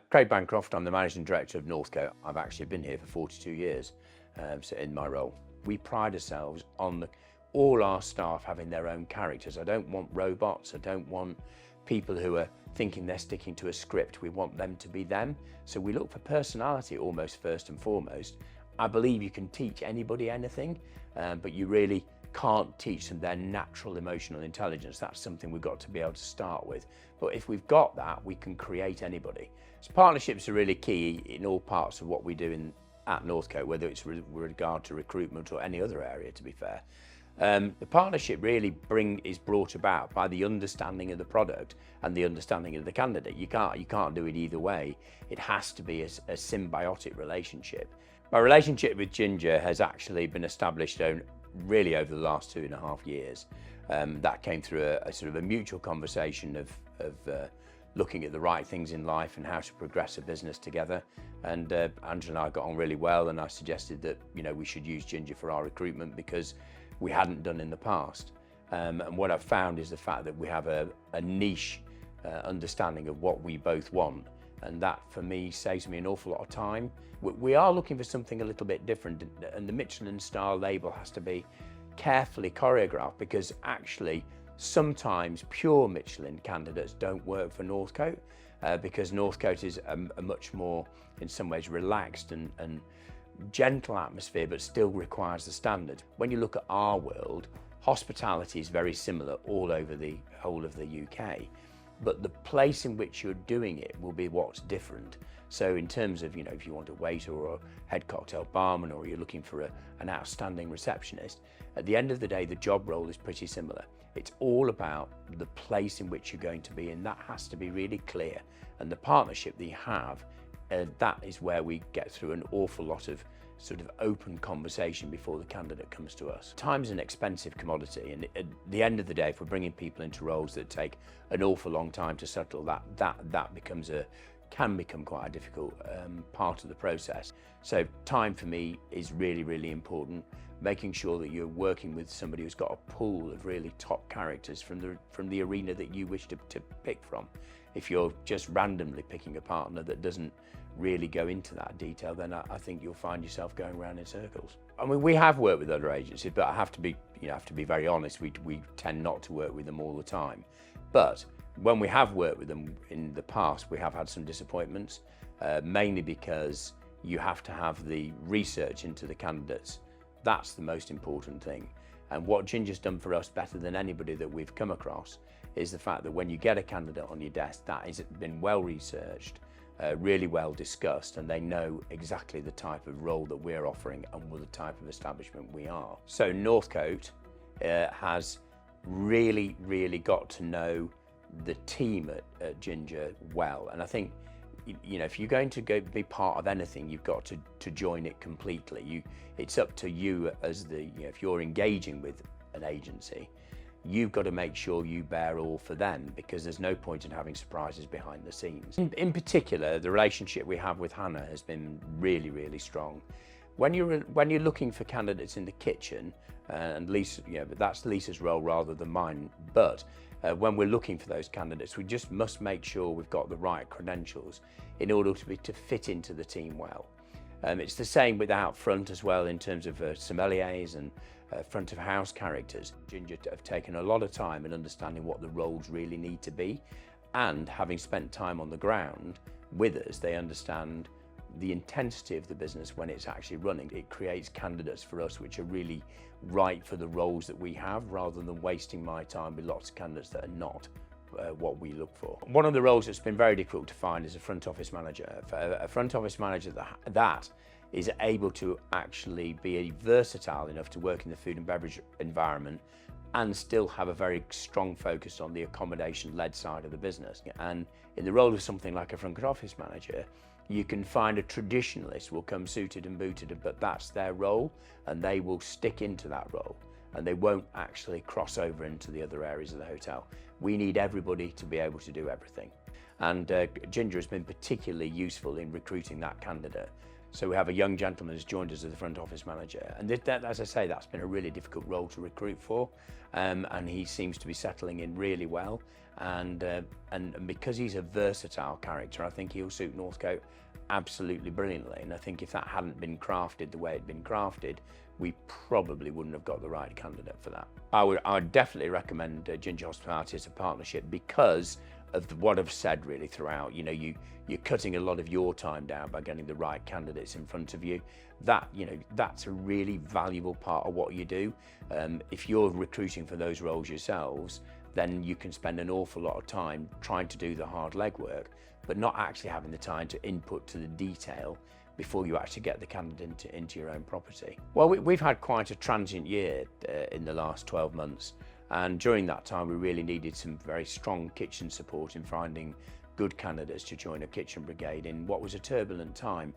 Craig Bancroft, I'm the Managing Director of Northcote. I've actually been here for 42 years so in my role. We pride ourselves on all our staff having their own characters. I don't want robots, I don't want people who are thinking they're sticking to a script. We want them to be them. So we look for personality almost first and foremost. I believe you can teach anybody anything, but you really can't teach them their natural emotional intelligence. That's something we've got to be able to start with. But if we've got that, we can create anybody. So partnerships are really key in all parts of what we do at Northcote, whether it's with regard to recruitment or any other area, to be fair. The partnership really is brought about by the understanding of the product and the understanding of the candidate. You can't do it either way. It has to be a symbiotic relationship. My relationship with Ginger has actually been established really over the last 2.5 years. That came through a sort of a mutual conversation of looking at the right things in life and how to progress a business together. And Angela and I got on really well, and I suggested that we should use Ginger for our recruitment because we hadn't done in the past. And what I've found is the fact that we have a niche understanding of what we both want, and that for me saves me an awful lot of time. We are looking for something a little bit different, and the Michelin star label has to be carefully choreographed because actually sometimes pure Michelin candidates don't work for Northcote because Northcote is a much more, in some ways, relaxed and gentle atmosphere, but still requires the standard. When you look at our world, hospitality is very similar all over the whole of the UK, but the place in which you're doing it will be what's different. So in terms of, if you want a waiter or a head cocktail barman, or you're looking for an outstanding receptionist, at the end of the day, the job role is pretty similar. It's all about the place in which you're going to be, and that has to be really clear. And the partnership that you have, that is where we get through an awful lot of sort of open conversation before the candidate comes to us. Time's an expensive commodity, and at the end of the day, if we're bringing people into roles that take an awful long time to settle, that can become quite a difficult part of the process. So time for me is really, really important. Making sure that you're working with somebody who's got a pool of really top characters from the arena that you wish to pick from. If you're just randomly picking a partner that doesn't really go into that detail, then I think you'll find yourself going around in circles. I mean, we have worked with other agencies, but I have to be very honest. We tend not to work with them all the time. But when we have worked with them in the past, we have had some disappointments, mainly because you have to have the research into the candidates. That's the most important thing. And what Ginger's done for us better than anybody that we've come across is the fact that when you get a candidate on your desk, that has been well researched, really well discussed, and they know exactly the type of role that we're offering and the type of establishment we are. So Northcote has really, really got to know the team at Ginger well. And I think, if you're going to be part of anything, you've got to join it completely. It's up to you as if you're engaging with an agency, you've got to make sure you bear all for them, because there's no point in having surprises behind the scenes. In particular, the relationship we have with Hannah has been really, really strong. When you're looking for candidates in the kitchen, and Lisa, but that's Lisa's role rather than mine, but when we're looking for those candidates, we just must make sure we've got the right credentials in order to fit into the team well. It's the same with out front as well, in terms of sommeliers and front of house characters. Ginger have taken a lot of time in understanding what the roles really need to be, and having spent time on the ground with us, they understand the intensity of the business when it's actually running. It creates candidates for us which are really right for the roles that we have, rather than wasting my time with lots of candidates that are not what we look for. One of the roles that's been very difficult to find is a front office manager. A front office manager that is able to actually be versatile enough to work in the food and beverage environment and still have a very strong focus on the accommodation-led side of the business. And in the role of something like a front office manager, you can find a traditionalist will come suited and booted, but that's their role, and they will stick into that role, and they won't actually cross over into the other areas of the hotel. We need everybody to be able to do everything. And Ginger has been particularly useful in recruiting that candidate. So we have a young gentleman who's joined us as the front office manager, and that, as I say, that's been a really difficult role to recruit for, and he seems to be settling in really well. And because he's a versatile character, I think he'll suit Northcote absolutely brilliantly. And I think if that hadn't been crafted the way it'd been crafted, we probably wouldn't have got the right candidate for that. I would definitely recommend Ginger Hospitality as a partnership because of what I've said really throughout. You know, you're cutting a lot of your time down by getting the right candidates in front of you. That's a really valuable part of what you do. If you're recruiting for those roles yourselves, then you can spend an awful lot of time trying to do the hard legwork, but not actually having the time to input to the detail before you actually get the candidate into your own property. Well, we've had quite a transient year in the last 12 months. And during that time, we really needed some very strong kitchen support in finding good candidates to join a kitchen brigade in what was a turbulent time.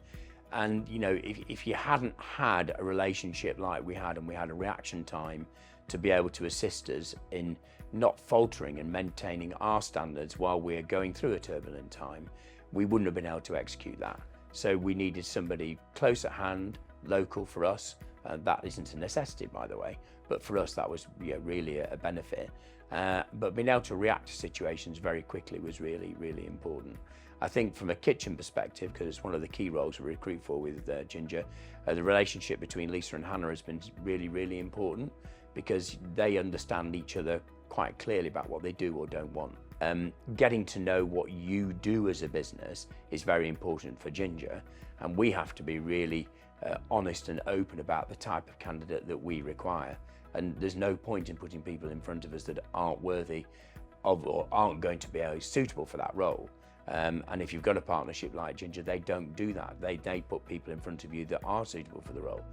And you know, if you hadn't had a relationship like we had, and we had a reaction time to be able to assist us in not faltering and maintaining our standards while we're going through a turbulent time, we wouldn't have been able to execute that. So we needed somebody close at hand, local for us. That isn't a necessity, by the way, but for us that was really a benefit. But being able to react to situations very quickly was really, really important. I think from a kitchen perspective, because it's one of the key roles we recruit for with Ginger, the relationship between Lisa and Hannah has been really, really important because they understand each other quite clearly about what they do or don't want. Getting to know what you do as a business is very important for Ginger, and we have to be really honest and open about the type of candidate that we require. And there's no point in putting people in front of us that aren't worthy of or aren't going to be suitable for that role. And if you've got a partnership like Ginger, they don't do that. They put people in front of you that are suitable for the role.